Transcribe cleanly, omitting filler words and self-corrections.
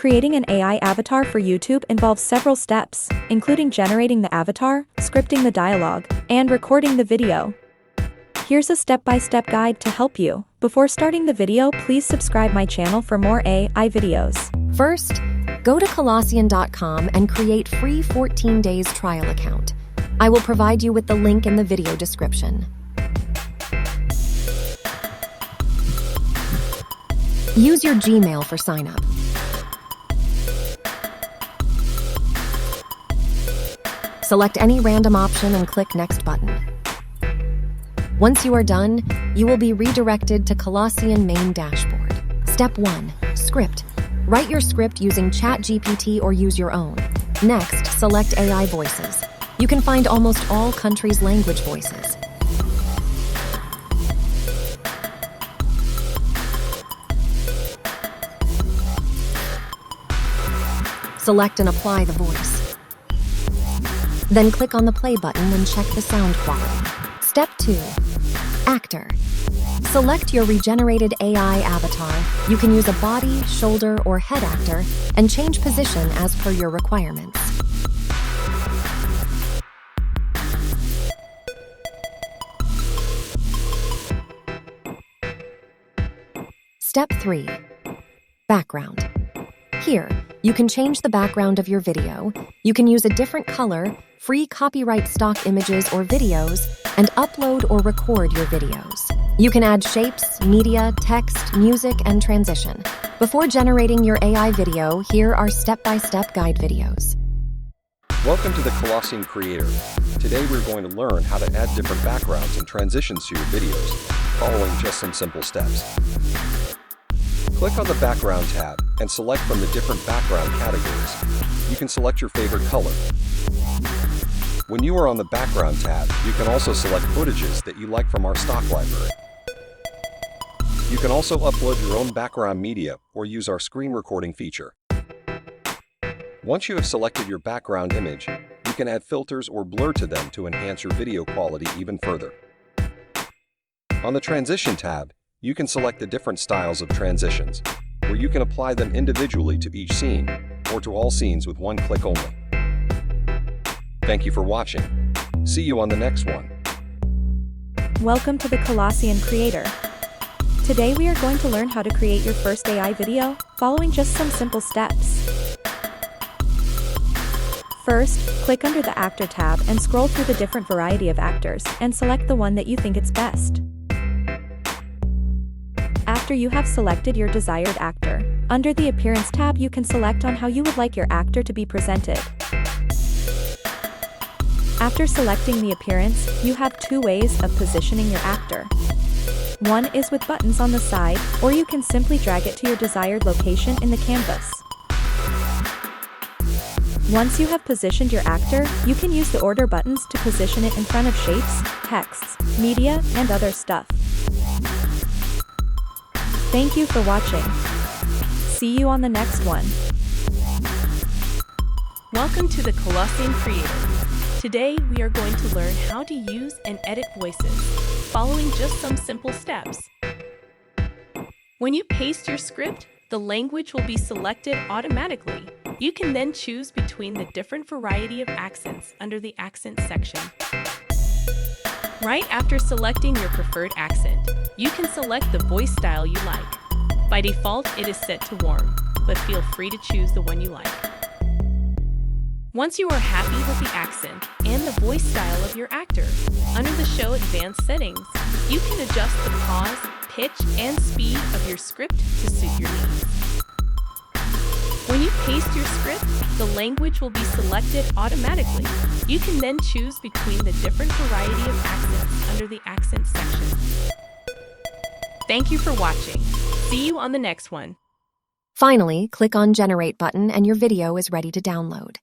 Creating an AI avatar for YouTube involves several steps, including generating the avatar, scripting the dialogue, and recording the video. Here's a step-by-step guide to help you. Before starting the video, please subscribe my channel for more AI videos. First, go to Colossian.com and create free 14 days trial account. I will provide you with the link in the video description. Use your Gmail for sign up. Select any random option and click Next button. Once you are done, you will be redirected to Colossian main dashboard. Step 1. Script. Write your script using ChatGPT or use your own. Next, select AI voices. You can find almost all countries' language voices. Select and apply the voice. Then click on the play button and check the sound quality. Step 2. Actor. Select your regenerated AI avatar. You can use a body, shoulder, or head actor and change position as per your requirements. Step 3. Background. Here, you can change the background of your video. You can use a different color, free copyright stock images or videos, and upload or record your videos. You can add shapes, media, text, music, and transition. Before generating your AI video, here are step-by-step guide videos. Welcome to the Colossian Creator. Today we're going to learn how to add different backgrounds and transitions to your videos, following just some simple steps. Click on the Background tab and select from the different background categories. You can select your favorite color. When you are on the Background tab, you can also select footages that you like from our stock library. You can also upload your own background media or use our screen recording feature. Once you have selected your background image, you can add filters or blur to them to enhance your video quality even further. On the Transition tab, you can select the different styles of transitions, where you can apply them individually to each scene or to all scenes with one click only. Thank you for watching. See you on the next one. Welcome to the Colossian Creator. Today we are going to learn how to create your first AI video, following just some simple steps. First, click under the Actor tab and scroll through the different variety of actors and select the one that you think is best. After you have selected your desired actor, under the Appearance tab you can select on how you would like your actor to be presented. After selecting the appearance, you have two ways of positioning your actor. One is with buttons on the side, or you can simply drag it to your desired location in the canvas. Once you have positioned your actor, you can use the order buttons to position it in front of shapes, texts, media, and other stuff. Thank you for watching. See you on the next one. Welcome to the Colossian Creator. Today we are going to learn how to use and edit voices, following just some simple steps. When you paste your script, the language will be selected automatically. You can then choose between the different variety of accents under the Accent section. Right after selecting your preferred accent, you can select the voice style you like. By default, it is set to warm, but feel free to choose the one you like. Once you are happy with the accent and the voice style of your actor, under the Show Advanced settings, you can adjust the pause, pitch, and speed of your script to suit your needs. When you paste your script, the language will be selected automatically. You can then choose between the different variety of accents under the Accent section. Thank you for watching. See you on the next one. Finally, click on Generate button and your video is ready to download.